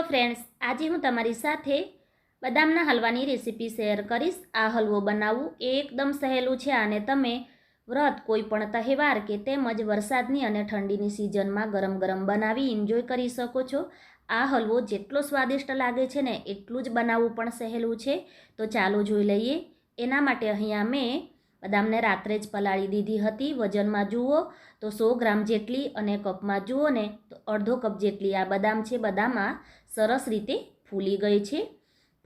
Hello friends, આજે હું તમારી સાથે બદામના હલવાની રેસીપી શેર કરીશ। આ હલવો બનાવવું એકદમ સહેલું છે અને તમે વ્રત, કોઈ પણ તહેવાર કે તેમજ વરસાદની અને ઠંડીની સિઝનમાં ગરમ ગરમ બનાવી એન્જોય કરી શકો છો। આ હલવો જેટલો સ્વાદિષ્ટ લાગે છે ને એટલું જ બનાવવું પણ સહેલું છે। તો ચાલો જોઈ લઈએ। એના માટે અહીંયા મેં બદામને રાત્રે જ પલાળી દીધી હતી। વજનમાં જુઓ તો 100 ગ્રામ જેટલી અને કપમાં જુઓ ને તો અડધો કપ જેટલી આ બદામ છે। બદામ આ સરસ રીતે ફૂલી ગઈ છે।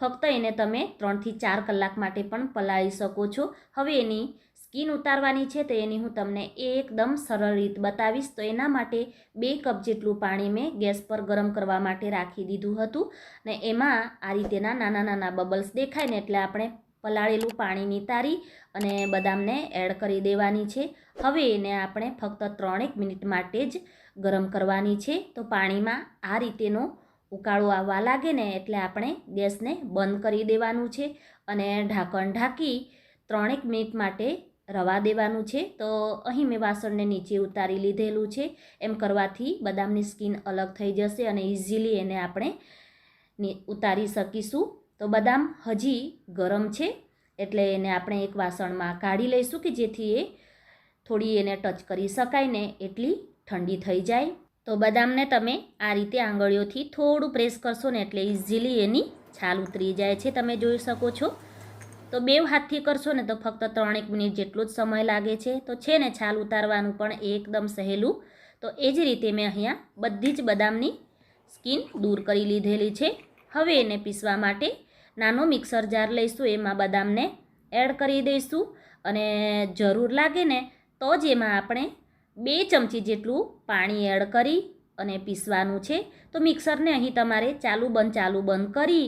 ફક્ત એને તમે 3 થી 4 કલાક માટે પણ પલાળી શકો છો। હવે એની સ્કીન ઉતારવાની છે, તો એની હું તમને એકદમ સરળ રીત બતાવીશ। તો એના માટે 2 કપ જેટલું પાણી મેં ગેસ પર ગરમ કરવા માટે રાખી દીધું હતું ને એમાં આ રીતેના નાના નાના બબલ્સ દેખાય ને એટલે આપણે પલાળેલું પાણી નિતારી અને બદામને એડ કરી દેવાની છે। હવે એને આપણે ફક્ત 3 મિનિટ માટે જ ગરમ કરવાની છે। તો પાણીમાં આ રીતેનો ઉકાળો આવવા લાગે ને એટલે આપણે ગેસને બંધ કરી દેવાનું છે અને ઢાંકણ ઢાંકી 3 મિનિટ માટે રવા દેવાનું છે। તો અહીં મેં વાસણને નીચે ઉતારી લીધેલું છે। એમ કરવાથી બદામની સ્કીન અલગ થઈ જશે અને ઇઝીલી એને આપણે ઉતારી શકીશું। તો બદામ હજી ગરમ છે એટલે એને આપણે એક વાસણમાં કાઢી લઈશું કે જેથી એ થોડી એને ટચ કરી શકાય ને એટલી ઠંડી થઈ જાય। તો બદામને તમે આ રીતે આંગળીઓથી થોડું પ્રેસ કરશો ને એટલે ઇઝીલી એની છાલ ઉતરી જાય છે, તમે જોઈ શકો છો। તો 2 હાથથી કરશો ને તો ફક્ત 3 મિનિટ જેટલો જ સમય લાગે છે। તો છે ને છાલ ઉતારવાનું પણ એકદમ સહેલું। તો એ જ રીતે મેં અહીંયા બધી જ બદામની સ્કીન દૂર કરી લીધેલી છે। હવે એને પીસવા માટે નાનો મિક્સર જાર લઈશું, એમાં બદામને એડ કરી દઈશું અને જરૂર લાગે ને તો જ એમાં આપણે 2 ચમચી જેટલું પાણી એડ કરી અને પીસવાનું છે। તો મિક્સરને અહીં તમારે ચાલુ બંધ કરી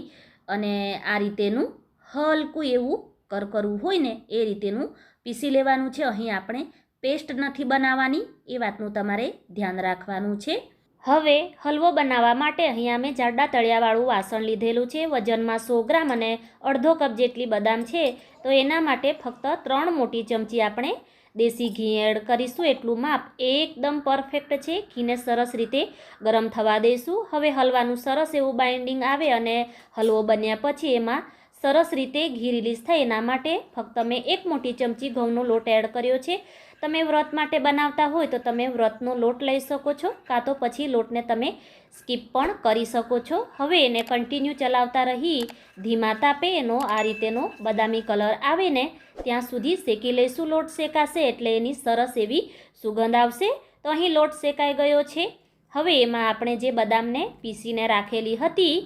અને આ રીતેનું હલકું એવું કરકરવું હોય ને એ રીતેનું પીસી લેવાનું છે। અહીં આપણે પેસ્ટ નથી બનાવવાની, એ વાતનું તમારે ધ્યાન રાખવાનું છે। હવે હલવો બનાવવા માટે અહીંયા મેં જાડા તળિયાવાળું વાસણ લીધેલું છે। વજનમાં 100 ગ્રામ અને અડધો કપ જેટલી બદામ છે। તો એના માટે ફક્ત 3 મોટી ચમચી આપણે દેશી ઘી એડ કરીશું। એટલું માપ એકદમ પરફેક્ટ છે। ઘીને સરસ રીતે ગરમ થવા દઈશું। હવે હલવાનું સરસ એવું બાઇન્ડિંગ આવે અને હલવો બન્યા પછી એમાં સરસ રીતે ઘી રિલીઝ થાય એના માટે ફક્ત મેં 1 મોટી ચમચી ઘઉંનો લોટ એડ કર્યો છે। તમે વ્રત માટે બનાવતા હોય તો તમે વ્રતનો લોટ લઈ શકો છો, કાં તો પછી લોટને તમે સ્કીપ પણ કરી શકો છો। હવે એને કન્ટિન્યુ ચલાવતા રહી ધીમા તાપે એનો આ રીતેનો બદામી કલર આવે ને ત્યાં સુધી શેકી લઈશું। લોટ શેકાશે એટલે એની સરસ એવી સુગંધ આવશે। તો અહીં લોટ શેકાઈ ગયો છે। હવે એમાં આપણે જે બદામને પીસીને રાખેલી હતી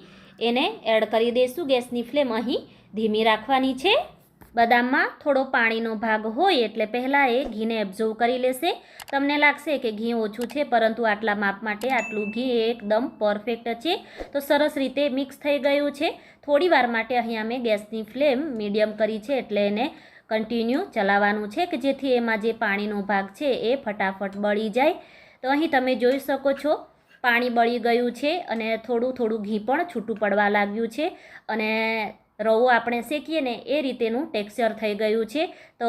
એને એડ કરી દઈશું। ગેસની ફ્લેમ અહીં ધીમી રાખવાની છે। બદામમાં થોડો પાણીનો ભાગ હોય એટલે પહેલાં એ ઘીને એબ્ઝોર્વ કરી લેશે। તમને લાગશે કે ઘી ઓછું છે, પરંતુ આટલા માપ માટે આટલું ઘી એકદમ પરફેક્ટ છે। તો સરસ રીતે મિક્સ થઈ ગયું છે। થોડી વાર માટે અહીંયા મેં ગેસની ફ્લેમ મીડિયમ કરી છે એટલે એને કન્ટિન્યુ ચલાવવાનું છે કે જેથી એમાં જે પાણીનો ભાગ છે એ ફટાફટ બળી જાય। તો અહીં તમે જોઈ શકો છો પાણી બળી ગયું છે અને થોડું થોડું ઘી પણ છૂટું પડવા લાગ્યું છે અને રવો આપણે શેકીએ ને એ રીતેનું ટેક્સચર થઈ ગયું છે। તો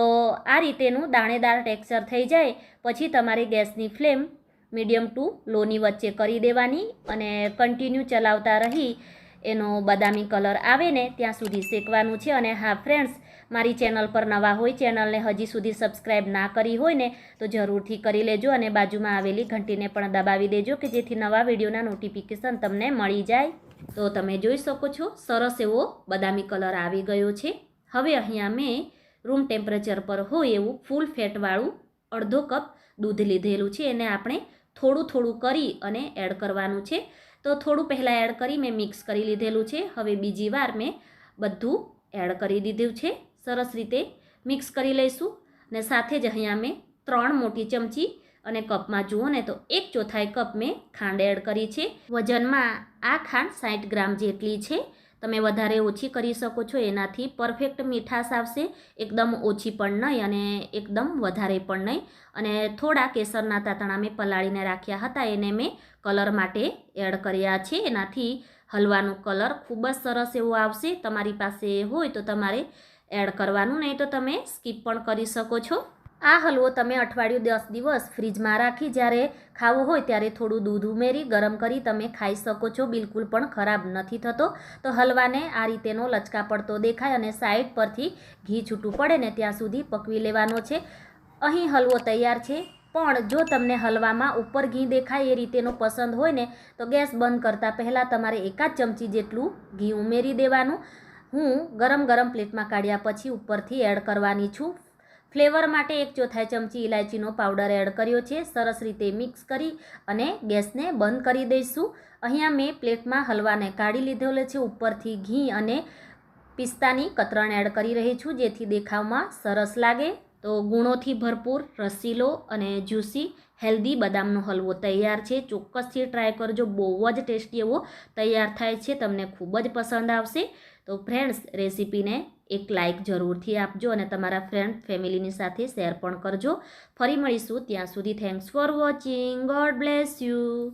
આ રીતેનું દાણેદાર ટેક્સચર થઈ જાય પછી તમારે ગેસની ફ્લેમ મીડિયમ ટુ લોની વચ્ચે કરી દેવાની અને કન્ટિન્યુ ચલાવતા રહી એનો બદામી કલર આવે ને ત્યાં સુધી શેકવાનું છે। અને હા ફ્રેન્ડ્સ, મારી ચેનલ પર નવા હોય, ચેનલને હજી સુધી સબસ્ક્રાઈબ ના કરી હોય ને તો જરૂરથી કરી લેજો અને બાજુમાં આવેલી ઘંટીને પણ દબાવી દેજો કે જેથી નવા વિડીયોના નોટિફિકેશન તમને મળી જાય। તો તમે જોઈ શકો છો સરસ એવો બદામી કલર આવી ગયો છે। હવે અહીંયા મેં રૂમ ટેમ્પરેચર પર હોય એવું ફૂલ ફેટવાળું અડધો કપ દૂધ લીધેલું છે। એને આપણે થોડું થોડું કરી અને એડ કરવાનું છે। તો થોડું પહેલાં એડ કરી મેં મિક્સ કરી લીધેલું છે। હવે બીજી વાર મેં બધું એડ કરી દીધું છે। સરસ રીતે મિક્સ કરી લઈશું અને સાથે જ અહીંયા મેં 3 મોટી ચમચી અને કપમાં જુઓ ને તો 1/4 કપ મેં ખાંડ એડ કરી છે। વજનમાં આ ખાંડ 60 ગ્રામ જેટલી છે। તમે વધારે ઓછી કરી શકો છો, એનાથી પરફેક્ટ મીઠાશ આવશે। એકદમ ઓછી પણ નહીં અને એકદમ વધારે પણ નહીં। અને થોડા કેસરના તાતણા મેં પલાળીને રાખ્યા હતા, એને મેં કલર માટે એડ કર્યા છે। એનાથી હલવાનો કલર ખૂબ જ સરસ એવો આવશે। તમારી પાસે હોય તો તમારે એડ કરવાનું, નહીં તો તમે સ્કીપ પણ કરી શકો છો। આ હલવો તમે અઠવાડિયું 10 દિવસ ફ્રીજમાં રાખી જ્યારે ખાવો હોય ત્યારે થોડું દૂધ ઉમેરી ગરમ કરી તમે ખાઈ શકો છો. બિલકુલ પણ ખરાબ નથી થતો. તો હલવાને આ રીતેનો લચકા પડતો દેખાય અને સાઈડ પરથી ઘી છૂટું પડે ને ત્યાં સુધી પકવી લેવાનો છે. અહીં હલવો તૈયાર છે. પણ જો તમને હલવામાં ઉપર ઘી દેખાય એ રીતેનો પસંદ હોય ને તો ગેસ બંધ કરતાં પહેલાં તમારે 1 ચમચી જેટલું ઘી ઉમેરી દેવાનું. હું ગરમ પ્લેટમાં કાઢ્યા પછી ઉપરથી એડ કરવાની છું. ફ્લેવર માટે 1/4 ચમચી ઇલાયચીનો પાવડર એડ કર્યો છે. સરસ રીતે મિક્સ કરી અને ગેસને બંધ કરી દઈશું. અહીંયા મેં પ્લેટમાં હલવાને કાઢી લીધેલો છે. ઉપરથી ઘી અને પિસ્તાની કતરણ એડ કરી રહી છું જેથી દેખાવમાં સરસ લાગે. તો ગુણોથી ભરપૂર, રસીલો અને જ્યુસી હેલ્ધી બદામનો હલવો તૈયાર છે. ચોક્કસથી ટ્રાય કરજો. બહુ જ ટેસ્ટી એવો તૈયાર થાય છે. તમને ખૂબ જ પસંદ આવશે. તો ફ્રેન્ડ્સ, રેસીપીને એક લાઇક જરૂરથી આપજો અને તમારા ફ્રેન્ડ ફેમિલીની સાથે શેર પણ કરજો. ફરી મળીશું. ત્યાં સુધી thanks for watching. God bless you.